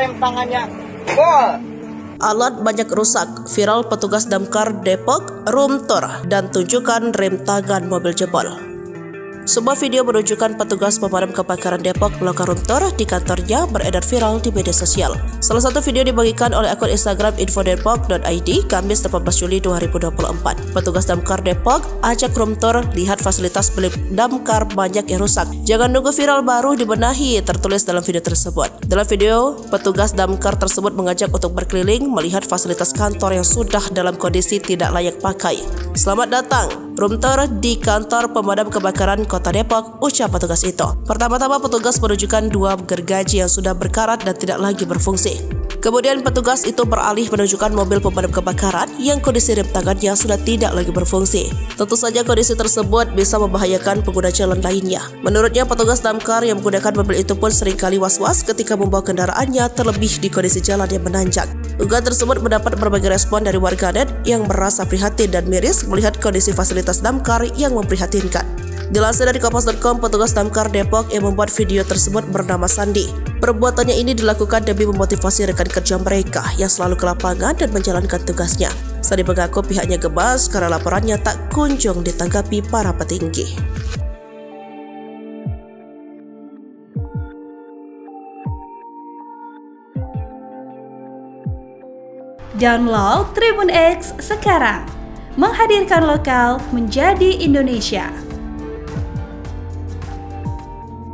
rem tangannya. Gol. Alat banyak rusak, viral petugas damkar Depok, room tour, dan tunjukkan rem tangan mobil jebol. Sebuah video menunjukkan petugas pemadam kebakaran Depok melakukan room tour di kantornya beredar viral di media sosial. Salah satu video dibagikan oleh akun Instagram infodepok.id Kamis 18 Juli 2024. Petugas damkar Depok ajak room tour, lihat fasilitas milik damkar banyak yang rusak. Jangan nunggu viral baru dibenahi, tertulis dalam video tersebut. Dalam video, petugas damkar tersebut mengajak untuk berkeliling melihat fasilitas kantor yang sudah dalam kondisi tidak layak pakai. Selamat datang, room tour di kantor pemadam kebakaran Kota Depok, ucap petugas itu. Pertama-tama petugas menunjukkan 2 gergaji yang sudah berkarat dan tidak lagi berfungsi. Kemudian petugas itu beralih menunjukkan mobil pemadam kebakaran yang kondisi rem tangannya sudah tidak lagi berfungsi. Tentu saja kondisi tersebut bisa membahayakan pengguna jalan lainnya. Menurutnya petugas damkar yang menggunakan mobil itu pun seringkali was-was ketika membawa kendaraannya, terlebih di kondisi jalan yang menanjak. Unggahan tersebut mendapat berbagai respon dari warganet yang merasa prihatin dan miris melihat kondisi fasilitas damkar yang memprihatinkan. Dilansir dari kompas.com, petugas damkar Depok yang membuat video tersebut bernama Sandi. Perbuatannya ini dilakukan demi memotivasi rekan kerja mereka yang selalu ke lapangan dan menjalankan tugasnya. Sandi mengaku pihaknya gebas karena laporannya tak kunjung ditanggapi para petinggi. Download Tribun X sekarang, menghadirkan lokal menjadi Indonesia.